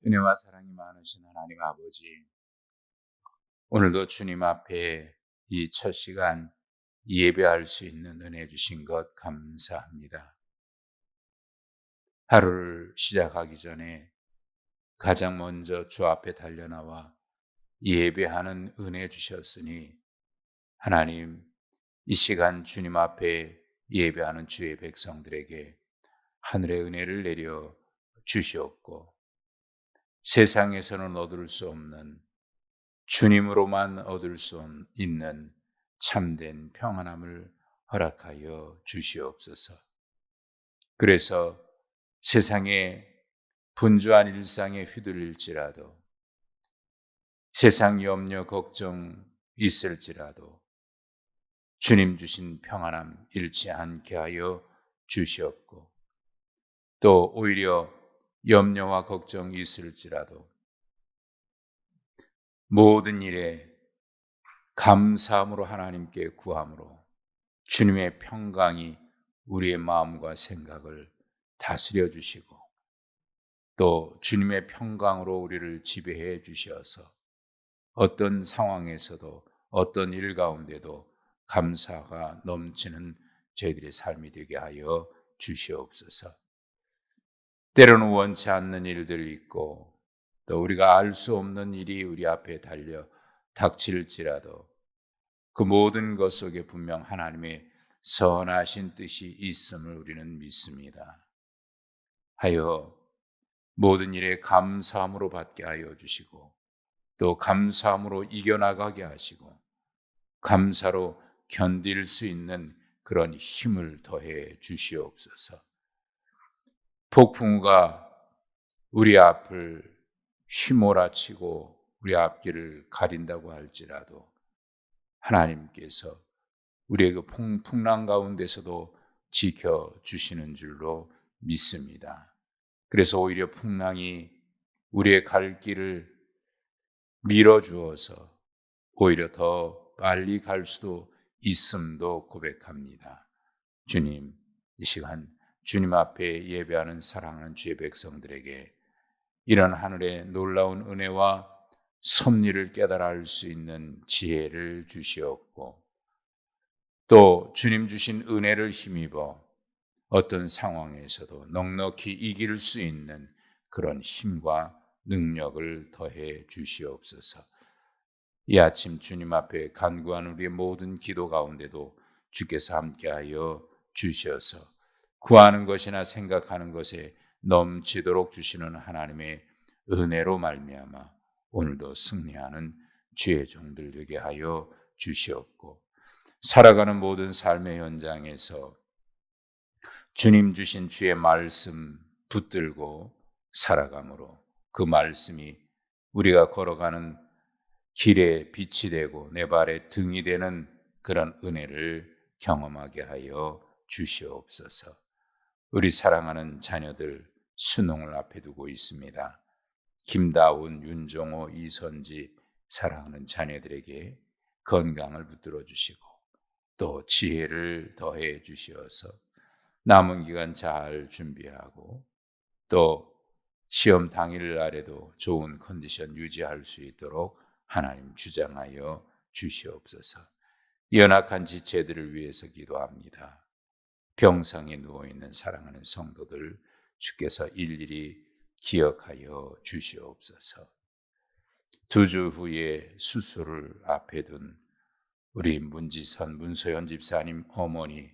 은혜와 사랑이 많으신 하나님 아버지, 오늘도 주님 앞에 이 첫 시간 예배할 수 있는 은혜 주신 것 감사합니다. 하루를 시작하기 전에 가장 먼저 주 앞에 달려나와 예배하는 은혜 주셨으니 하나님, 이 시간 주님 앞에 예배하는 주의 백성들에게 하늘의 은혜를 내려 주시옵고, 세상에서는 얻을 수 없는 주님으로만 얻을 수 있는 참된 평안함을 허락하여 주시옵소서. 그래서 세상의 분주한 일상에 휘둘릴지라도, 세상 염려 걱정 있을지라도 주님 주신 평안함 잃지 않게 하여 주시옵고, 또 오히려 염려와 걱정이 있을지라도 모든 일에 감사함으로 하나님께 구함으로 주님의 평강이 우리의 마음과 생각을 다스려 주시고, 또 주님의 평강으로 우리를 지배해 주셔서 어떤 상황에서도 어떤 일 가운데도 감사가 넘치는 저희들의 삶이 되게 하여 주시옵소서. 때로는 원치 않는 일들이 있고, 또 우리가 알 수 없는 일이 우리 앞에 달려 닥칠지라도 그 모든 것 속에 분명 하나님의 선하신 뜻이 있음을 우리는 믿습니다. 하여 모든 일에 감사함으로 받게 하여 주시고, 또 감사함으로 이겨나가게 하시고, 감사로 견딜 수 있는 그런 힘을 더해 주시옵소서. 폭풍우가 우리 앞을 휘몰아치고 우리 앞길을 가린다고 할지라도 하나님께서 우리의 그 풍랑 가운데서도 지켜주시는 줄로 믿습니다. 그래서 오히려 풍랑이 우리의 갈 길을 밀어주어서 오히려 더 빨리 갈 수도 있음도 고백합니다. 주님, 이 시간 주님 앞에 예배하는 사랑하는 주의 백성들에게 이런 하늘의 놀라운 은혜와 섭리를 깨달아 알 수 있는 지혜를 주시옵고, 또 주님 주신 은혜를 힘입어 어떤 상황에서도 넉넉히 이길 수 있는 그런 힘과 능력을 더해 주시옵소서. 이 아침 주님 앞에 간구한 우리의 모든 기도 가운데도 주께서 함께하여 주셔서 구하는 것이나 생각하는 것에 넘치도록 주시는 하나님의 은혜로 말미암아 오늘도 승리하는 주의 종들 되게 하여 주시옵고, 살아가는 모든 삶의 현장에서 주님 주신 주의 말씀 붙들고 살아감으로 그 말씀이 우리가 걸어가는 길에 빛이 되고 내 발에 등이 되는 그런 은혜를 경험하게 하여 주시옵소서. 우리 사랑하는 자녀들 수능을 앞에 두고 있습니다. 김다운, 윤종호, 이선지 사랑하는 자녀들에게 건강을 붙들어 주시고, 또 지혜를 더해 주시어서 남은 기간 잘 준비하고, 또 시험 당일 날에도 좋은 컨디션 유지할 수 있도록 하나님 주장하여 주시옵소서. 연약한 지체들을 위해서 기도합니다. 병상에 누워있는 사랑하는 성도들 주께서 일일이 기억하여 주시옵소서. 2주 후에 수술을 앞에 둔 우리 문지선, 문소연 집사님 어머니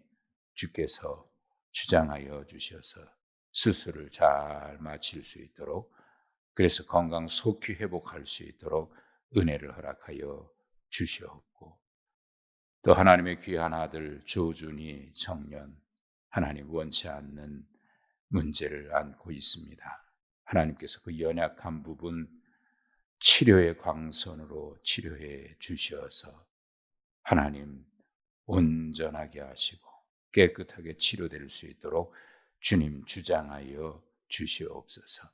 주께서 주장하여 주셔서 수술을 잘 마칠 수 있도록, 그래서 건강 속히 회복할 수 있도록 은혜를 허락하여 주시옵고, 또 하나님의 귀한 아들 조준희 청년, 하나님 원치 않는 문제를 안고 있습니다. 하나님께서 그 연약한 부분 치료의 광선으로 치료해 주셔서 하나님 온전하게 하시고 깨끗하게 치료될 수 있도록 주님 주장하여 주시옵소서.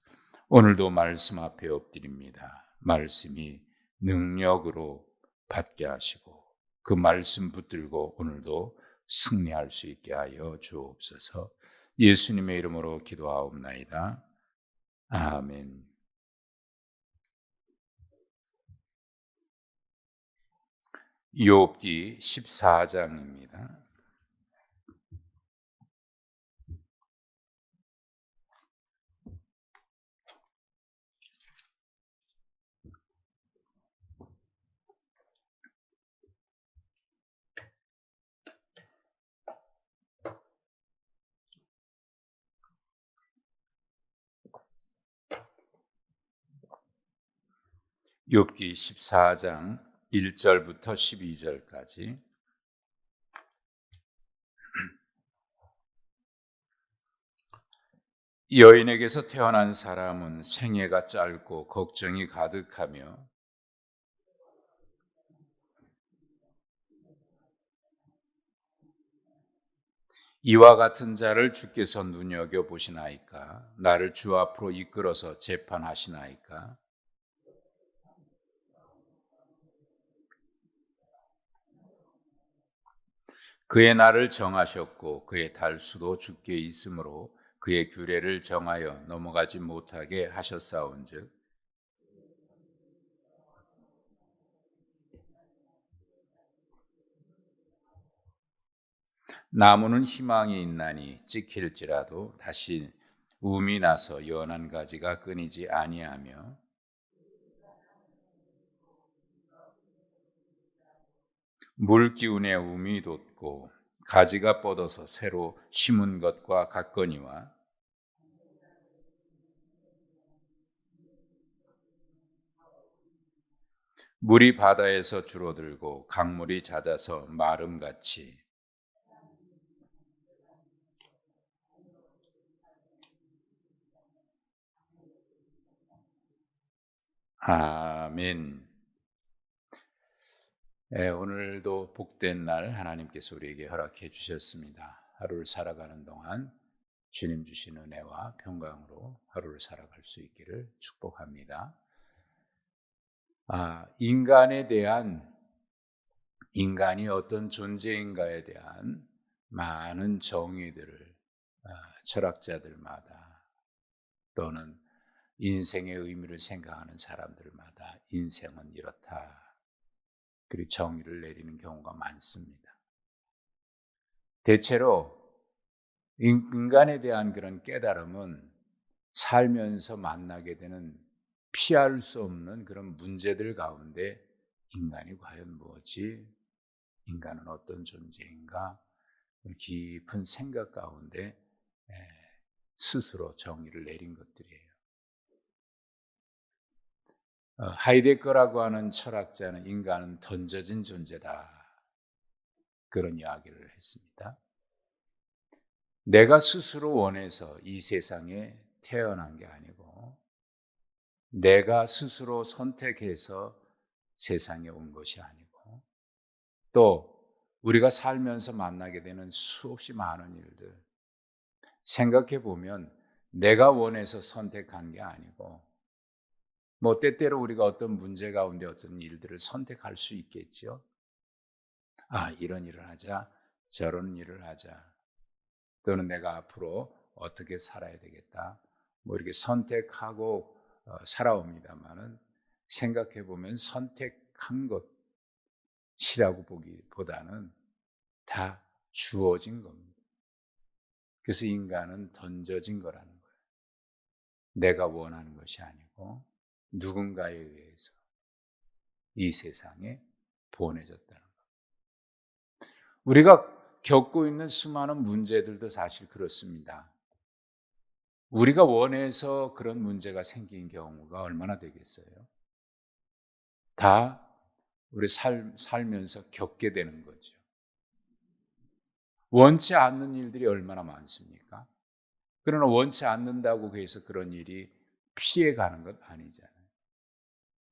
오늘도 말씀 앞에 엎드립니다. 말씀이 능력으로 받게 하시고 그 말씀 붙들고 오늘도 승리할 수 있게 하여 주옵소서. 예수님의 이름으로 기도하옵나이다. 아멘. 욥기 14장입니다. 욥기 14장 1절부터 12절까지. 여인에게서 태어난 사람은 생애가 짧고 걱정이 가득하며 이와 같은 자를 주께서 눈여겨보시나이까? 나를 주 앞으로 이끌어서 재판하시나이까? 그의 날을 정하셨고 그의 달수도 주께 있으므로 그의 규례를 정하여 넘어가지 못하게 하셨사온즉 나무는 희망이 있나니 찍힐지라도 다시 움이 나서 연한 가지가 끊이지 아니하며 물 기운에 움이 돋고 가지가 뻗어서 새로 심은 것과 같거니와 물이 바다에서 줄어들고 강물이 잦아서 마름같이 아멘. 오늘도 복된 날 하나님께서 우리에게 허락해 주셨습니다. 하루를 살아가는 동안 주님 주신 은혜와 평강으로 하루를 살아갈 수 있기를 축복합니다. 인간이 어떤 존재인가에 대한 많은 정의들을 철학자들마다 또는 인생의 의미를 생각하는 사람들마다 인생은 이렇다. 그리고 정의를 내리는 경우가 많습니다. 대체로 인간에 대한 그런 깨달음은 살면서 만나게 되는 피할 수 없는 그런 문제들 가운데 인간이 과연 뭐지? 인간은 어떤 존재인가? 깊은 생각 가운데 스스로 정의를 내린 것들이에요. 하이데거라고 하는 철학자는 인간은 던져진 존재다. 그런 이야기를 했습니다. 내가 스스로 원해서 이 세상에 태어난 게 아니고 내가 스스로 선택해서 세상에 온 것이 아니고 또 우리가 살면서 만나게 되는 수없이 많은 일들 생각해 보면 내가 원해서 선택한 게 아니고 때때로 우리가 어떤 문제 가운데 어떤 일들을 선택할 수 있겠죠. 이런 일을 하자, 저런 일을 하자. 또는 내가 앞으로 어떻게 살아야 되겠다. 이렇게 선택하고 살아옵니다만은 생각해 보면 선택한 것이라고 보기보다는 다 주어진 겁니다. 그래서 인간은 던져진 거라는 거예요. 내가 원하는 것이 아니고 누군가에 의해서 이 세상에 보내졌다는 것. 우리가 겪고 있는 수많은 문제들도 사실 그렇습니다. 우리가 원해서 그런 문제가 생긴 경우가 얼마나 되겠어요? 다 우리 살면서 겪게 되는 거죠. 원치 않는 일들이 얼마나 많습니까? 그러나 원치 않는다고 해서 그런 일이 피해가는 것 아니잖아요.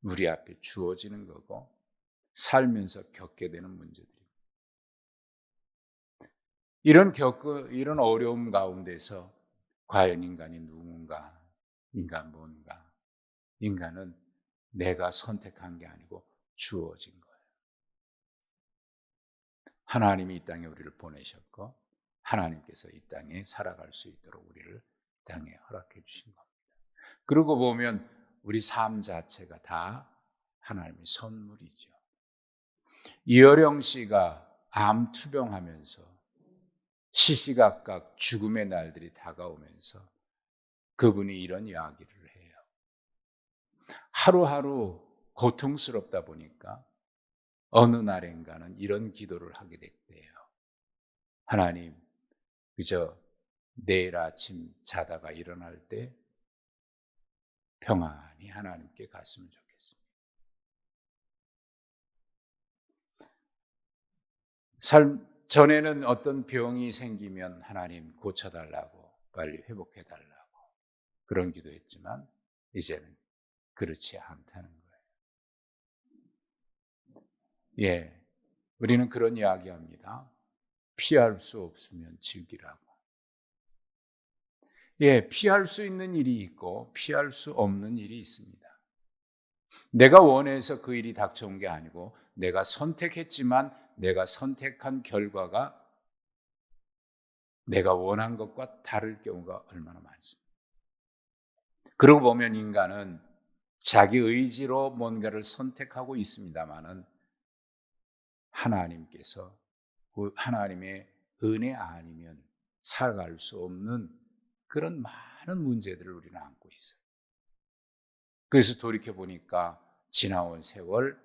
우리 앞에 주어지는 거고 살면서 겪게 되는 문제들입니다. 이런 어려움 가운데서 과연 인간이 누군가, 인간 뭔가, 인간은 내가 선택한 게 아니고 주어진 거예요. 하나님이 이 땅에 우리를 보내셨고 하나님께서 이 땅에 살아갈 수 있도록 우리를 이 땅에 허락해 주신 겁니다. 그러고 보면 우리 삶 자체가 다 하나님의 선물이죠. 이어령 씨가 암 투병하면서 시시각각 죽음의 날들이 다가오면서 그분이 이런 이야기를 해요. 하루하루 고통스럽다 보니까 어느 날인가는 이런 기도를 하게 됐대요. 하나님, 그저 내일 아침 자다가 일어날 때 평안히 하나님께 갔으면 좋겠습니다. 전에는 어떤 병이 생기면 하나님 고쳐달라고, 빨리 회복해달라고 그런 기도했지만 이제는 그렇지 않다는 거예요. 예, 우리는 그런 이야기합니다. 피할 수 없으면 즐기라고. 예, 피할 수 있는 일이 있고 피할 수 없는 일이 있습니다. 내가 원해서 그 일이 닥쳐온 게 아니고 내가 선택했지만 내가 선택한 결과가 내가 원한 것과 다를 경우가 얼마나 많습니다. 그러고 보면 인간은 자기 의지로 뭔가를 선택하고 있습니다마는 하나님께서 그 하나님의 은혜 아니면 살아갈 수 없는 그런 많은 문제들을 우리는 안고 있어요. 그래서 돌이켜보니까 지나온 세월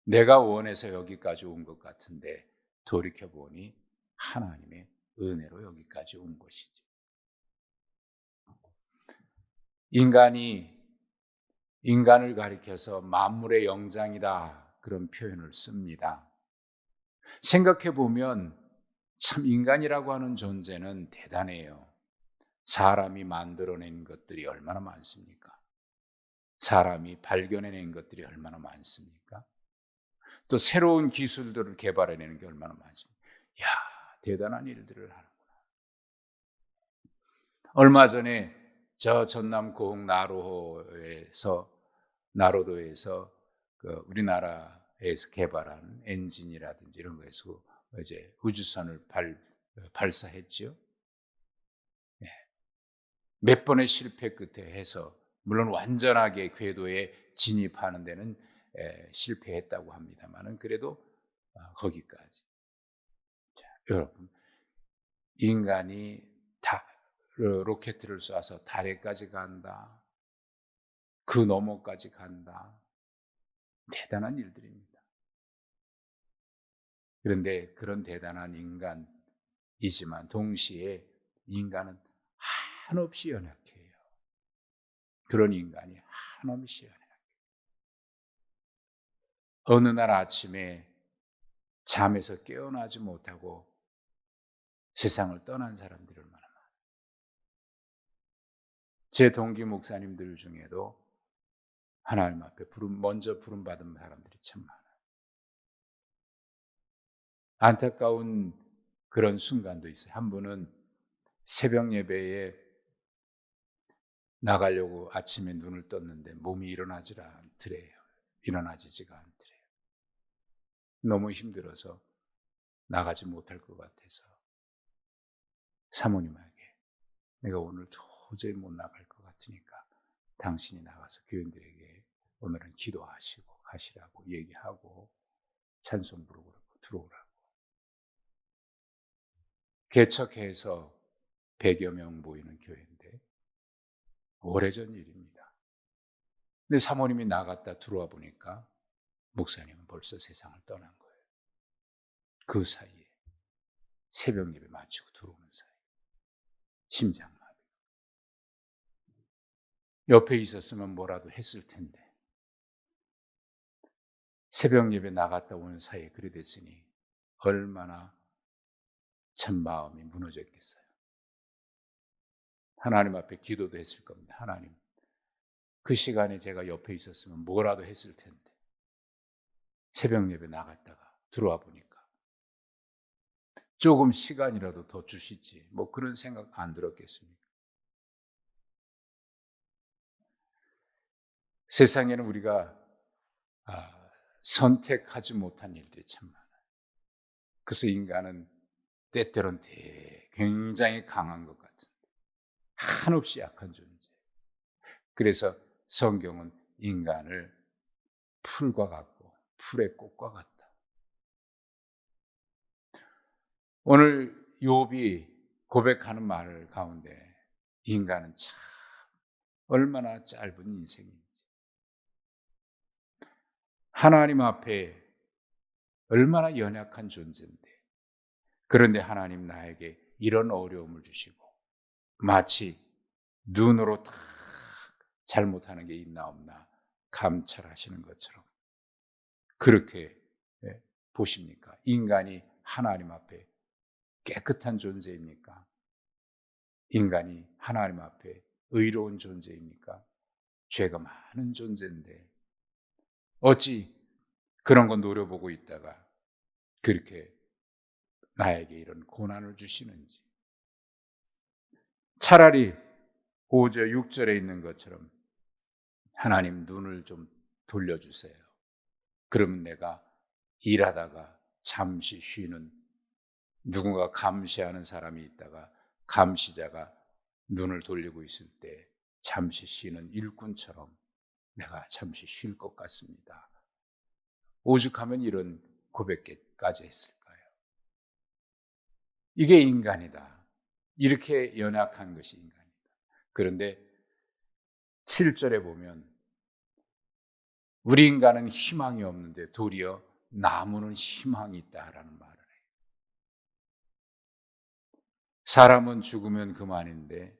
내가 원해서 여기까지 온 것 같은데 돌이켜보니 하나님의 은혜로 여기까지 온 것이죠. 인간이 인간을 가리켜서 만물의 영장이다 그런 표현을 씁니다. 생각해보면 참 인간이라고 하는 존재는 대단해요. 사람이 만들어낸 것들이 얼마나 많습니까? 사람이 발견해낸 것들이 얼마나 많습니까? 또 새로운 기술들을 개발해내는 게 얼마나 많습니까? 이야, 대단한 일들을 하는구나. 얼마 전에 저 전남 고흥 나로도에서 그 우리나라에서 개발한 엔진이라든지 이런 거에서 이제 우주선을 발사했죠. 예. 몇 번의 실패 끝에 해서 물론 완전하게 궤도에 진입하는 데는 실패했다고 합니다만은 그래도 거기까지. 자, 여러분, 인간이 로켓을 쏴서 달에까지 간다. 그 너머까지 간다. 대단한 일들입니다. 그런데 그런 대단한 인간이지만 동시에 인간은 한없이 연약해요. 그런 인간이 한없이 연약해요. 어느 날 아침에 잠에서 깨어나지 못하고 세상을 떠난 사람들이 얼마나 많아요. 제 동기 목사님들 중에도 하나님 앞에 먼저 부름받은 사람들이 참 많아요. 안타까운 그런 순간도 있어요. 한 분은 새벽 예배에 나가려고 아침에 눈을 떴는데 몸이 일어나지가 않더래요. 일어나지지가 않더래요. 너무 힘들어서 나가지 못할 것 같아서 사모님에게 내가 오늘 도저히 못 나갈 것 같으니까 당신이 나가서 교인들에게 오늘은 기도하시고 가시라고 얘기하고 찬송 부르고 들어오라고. 개척해서 100여 명 모이는 교회인데 오래전 일입니다. 근데 사모님이 나갔다 들어와 보니까 목사님은 벌써 세상을 떠난 거예요. 그 사이에 새벽 예배 마치고 들어오는 사이 심장마비. 옆에 있었으면 뭐라도 했을 텐데 새벽 예배 나갔다 오는 사이에 그리 됐으니 얼마나 참 마음이 무너졌겠어요. 하나님 앞에 기도도 했을 겁니다. 하나님, 그 시간에 제가 옆에 있었으면 뭐라도 했을 텐데 새벽 예배 나갔다가 들어와 보니까 조금 시간이라도 더 주시지 뭐 그런 생각 안 들었겠습니까? 세상에는 우리가 선택하지 못한 일들이 참 많아요. 그래서 인간은 때때로는 굉장히 강한 것 같은데 한없이 약한 존재. 그래서 성경은 인간을 풀과 같고 풀의 꽃과 같다. 오늘 욥이 고백하는 말 가운데 인간은 참 얼마나 짧은 인생인지, 하나님 앞에 얼마나 연약한 존재인데, 그런데 하나님 나에게 이런 어려움을 주시고 마치 눈으로 다 잘못하는 게 있나 없나 감찰하시는 것처럼 그렇게 보십니까? 인간이 하나님 앞에 깨끗한 존재입니까? 인간이 하나님 앞에 의로운 존재입니까? 죄가 많은 존재인데 어찌 그런 건 노려보고 있다가 그렇게 나에게 이런 고난을 주시는지. 차라리 5절, 6절에 있는 것처럼 하나님 눈을 좀 돌려주세요. 그러면 내가 일하다가 잠시 쉬는, 누군가 감시하는 사람이 있다가 감시자가 눈을 돌리고 있을 때 잠시 쉬는 일꾼처럼 내가 잠시 쉴 것 같습니다. 오죽하면 이런 고백까지 했을까요? 이게 인간이다. 이렇게 연약한 것이 인간이다. 그런데 7절에 보면 우리 인간은 희망이 없는데 도리어 나무는 희망이 있다라는 말을 해요. 사람은 죽으면 그만인데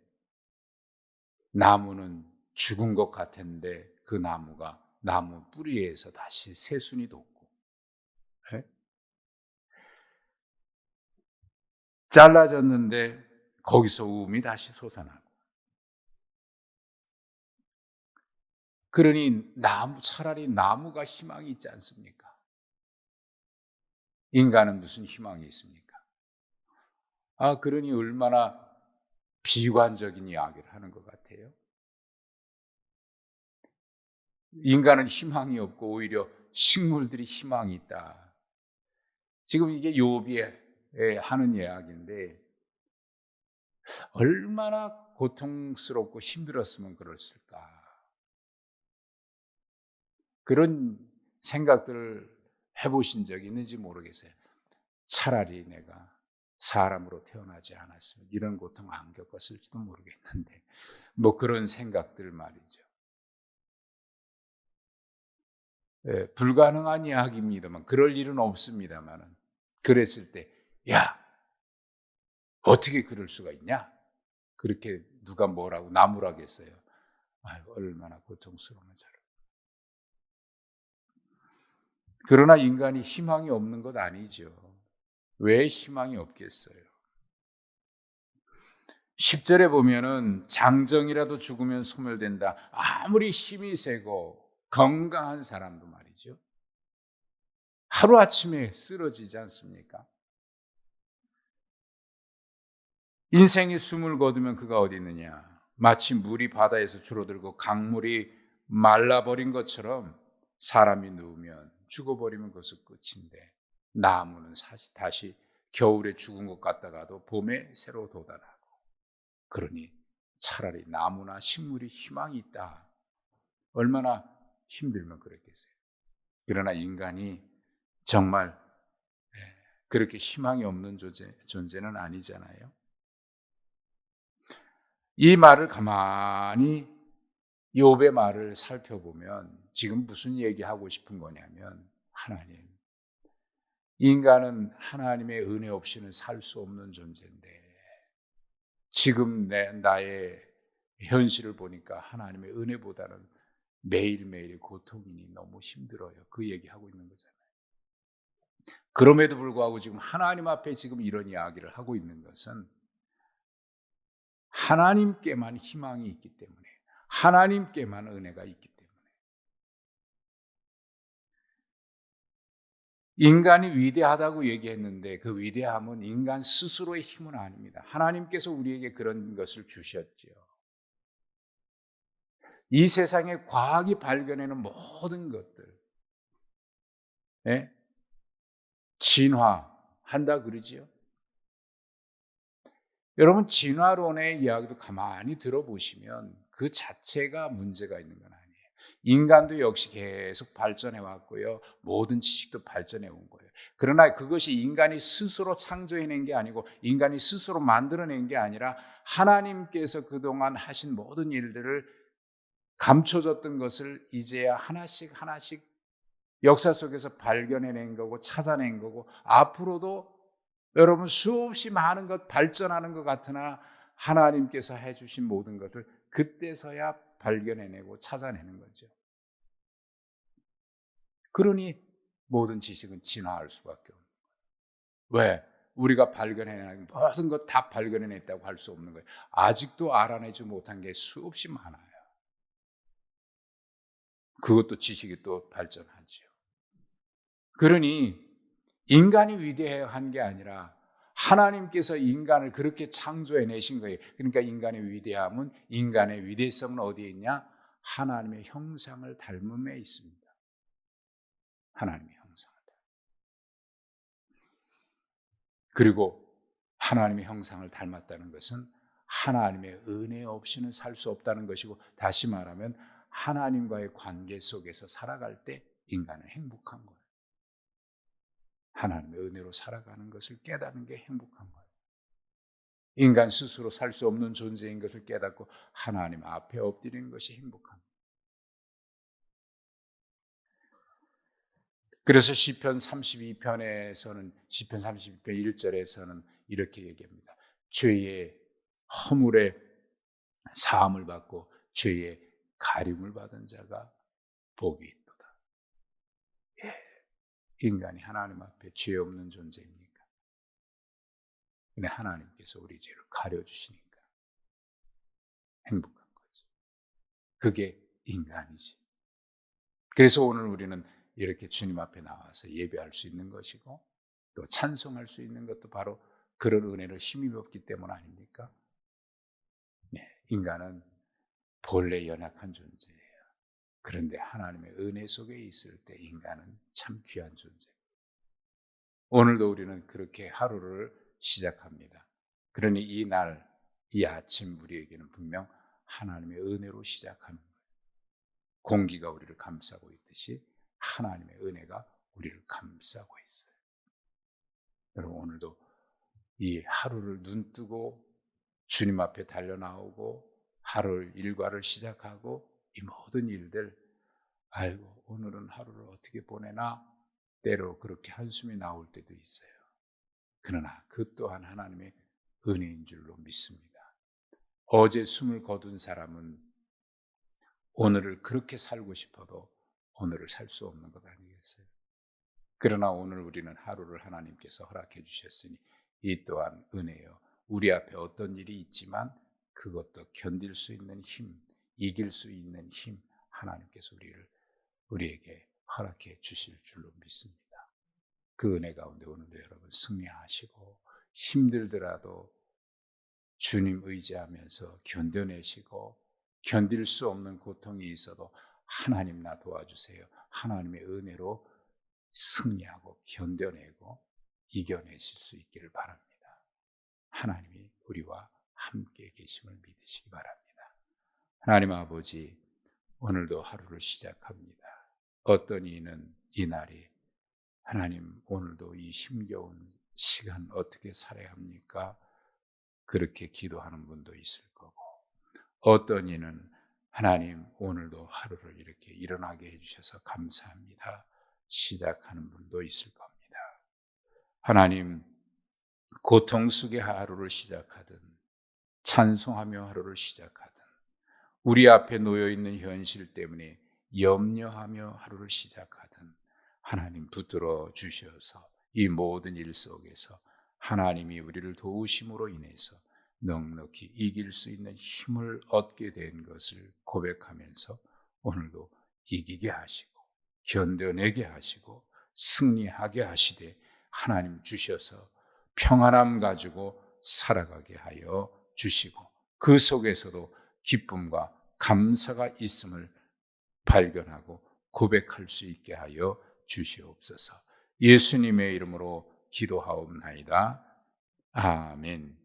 나무는 죽은 것 같은데 그 나무가 나무 뿌리에서 다시 새순이 돋고, 네? 잘라졌는데 거기서 우음이 다시 솟아나고. 그러니 차라리 나무가 희망이 있지 않습니까? 인간은 무슨 희망이 있습니까? 그러니 얼마나 비관적인 이야기를 하는 것 같아요. 인간은 희망이 없고 오히려 식물들이 희망이 있다. 지금 이게 욥이 하는 이야기인데 얼마나 고통스럽고 힘들었으면 그랬을까. 그런 생각들을 해보신 적이 있는지 모르겠어요. 차라리 내가 사람으로 태어나지 않았으면 이런 고통 안 겪었을지도 모르겠는데 뭐 그런 생각들 말이죠. 불가능한 이야기입니다만, 그럴 일은 없습니다만, 그랬을 때 야, 어떻게 그럴 수가 있냐? 그렇게 누가 뭐라고 나무라겠어요. 얼마나 고통스러우면 저런. 그러나 인간이 희망이 없는 것 아니죠. 왜 희망이 없겠어요? 10절에 보면은 장정이라도 죽으면 소멸된다. 아무리 힘이 세고 건강한 사람도 말이죠. 하루아침에 쓰러지지 않습니까? 인생이 숨을 거두면 그가 어디 있느냐? 마치 물이 바다에서 줄어들고 강물이 말라버린 것처럼 사람이 누우면 죽어버리면 그것은 끝인데, 나무는 사실 다시 겨울에 죽은 것 같다가도 봄에 새로 돋아나고. 그러니 차라리 나무나 식물이 희망이 있다. 얼마나 힘들면 그랬겠어요. 그러나 인간이 정말 그렇게 희망이 없는 존재는 아니잖아요. 이 말을 가만히 욥의 말을 살펴보면 지금 무슨 얘기하고 싶은 거냐면, 하나님, 인간은 하나님의 은혜 없이는 살 수 없는 존재인데 지금 나의 현실을 보니까 하나님의 은혜보다는 매일매일의 고통이니 너무 힘들어요. 그 얘기하고 있는 거잖아요. 그럼에도 불구하고 지금 하나님 앞에 지금 이런 이야기를 하고 있는 것은 하나님께만 희망이 있기 때문에, 하나님께만 은혜가 있기 때문에. 인간이 위대하다고 얘기했는데 그 위대함은 인간 스스로의 힘은 아닙니다. 하나님께서 우리에게 그런 것을 주셨죠. 이 세상에 과학이 발견하는 모든 것들, 진화한다 그러지요. 여러분, 진화론의 이야기도 가만히 들어보시면 그 자체가 문제가 있는 건 아니에요. 인간도 역시 계속 발전해 왔고요. 모든 지식도 발전해 온 거예요. 그러나 그것이 인간이 스스로 창조해낸 게 아니고 인간이 스스로 만들어낸 게 아니라 하나님께서 그동안 하신 모든 일들을 감춰졌던 것을 이제야 하나씩 하나씩 역사 속에서 발견해낸 거고 찾아낸 거고, 앞으로도 여러분 수없이 많은 것 발전하는 것 같으나 하나님께서 해주신 모든 것을 그때서야 발견해내고 찾아내는 거죠. 그러니 모든 지식은 진화할 수밖에 없는 거예요. 왜? 우리가 발견해낸 모든 것 다 발견해냈다고 할 수 없는 거예요. 아직도 알아내지 못한 게 수없이 많아요. 그것도 지식이 또 발전하죠. 그러니 인간이 위대한 게 아니라 하나님께서 인간을 그렇게 창조해내신 거예요. 그러니까 인간의 위대함은, 인간의 위대성은 어디에 있냐? 하나님의 형상을 닮음에 있습니다. 하나님의 형상을 닮음. 그리고 하나님의 형상을 닮았다는 것은 하나님의 은혜 없이는 살 수 없다는 것이고, 다시 말하면 하나님과의 관계 속에서 살아갈 때 인간은 행복한 거예요. 하나님의 은혜로 살아가는 것을 깨닫는 게 행복한 거예요. 인간 스스로 살 수 없는 존재인 것을 깨닫고 하나님 앞에 엎드리는 것이 행복한 거예요. 그래서 시편 32편에서는, 시편 32편 1절에서는 이렇게 얘기합니다. 죄의 허물에 사함을 받고 죄의 가림을 받은 자가 복이 있도다. 예. 인간이 하나님 앞에 죄 없는 존재입니까? 근데 하나님께서 우리 죄를 가려주시니까 행복한 거지. 그게 인간이지. 그래서 오늘 우리는 이렇게 주님 앞에 나와서 예배할 수 있는 것이고 또 찬송할 수 있는 것도 바로 그런 은혜를 힘입었기 때문 아닙니까? 네, 인간은 본래 연약한 존재예요. 그런데 하나님의 은혜 속에 있을 때 인간은 참 귀한 존재예요. 오늘도 우리는 그렇게 하루를 시작합니다. 그러니 이 날, 이 아침 우리에게는 분명 하나님의 은혜로 시작하는 거예요. 공기가 우리를 감싸고 있듯이 하나님의 은혜가 우리를 감싸고 있어요. 여러분, 오늘도 이 하루를 눈뜨고 주님 앞에 달려나오고 하루를 일과를 시작하고 이 모든 일들, 아이고 오늘은 하루를 어떻게 보내나, 때로 그렇게 한숨이 나올 때도 있어요. 그러나 그 또한 하나님의 은혜인 줄로 믿습니다. 어제 숨을 거둔 사람은 오늘을 그렇게 살고 싶어도 오늘을 살 수 없는 것 아니겠어요? 그러나 오늘 우리는 하루를 하나님께서 허락해 주셨으니 이 또한 은혜요. 우리 앞에 어떤 일이 있지만 그것도 견딜 수 있는 힘, 이길 수 있는 힘, 하나님께서 우리에게 허락해 주실 줄로 믿습니다. 그 은혜 가운데 오늘도 여러분 승리하시고, 힘들더라도 주님 의지하면서 견뎌내시고, 견딜 수 없는 고통이 있어도 하나님 나 도와주세요. 하나님의 은혜로 승리하고 견뎌내고 이겨내실 수 있기를 바랍니다. 하나님이 우리와 함께 계심을 믿으시기 바랍니다. 하나님 아버지, 오늘도 하루를 시작합니다. 어떤 이는 이 날이, 하나님 오늘도 이 힘겨운 시간 어떻게 살아야 합니까? 그렇게 기도하는 분도 있을 거고, 어떤 이는 하나님 오늘도 하루를 이렇게 일어나게 해주셔서 감사합니다 시작하는 분도 있을 겁니다. 하나님, 고통 속의 하루를 시작하든 찬송하며 하루를 시작하든 우리 앞에 놓여있는 현실 때문에 염려하며 하루를 시작하든 하나님 붙들어 주셔서 이 모든 일 속에서 하나님이 우리를 도우심으로 인해서 넉넉히 이길 수 있는 힘을 얻게 된 것을 고백하면서 오늘도 이기게 하시고 견뎌내게 하시고 승리하게 하시되 하나님 주셔서 평안함 가지고 살아가게 하여 주시고 그 속에서도 기쁨과 감사가 있음을 발견하고 고백할 수 있게 하여 주시옵소서. 예수님의 이름으로 기도하옵나이다. 아멘.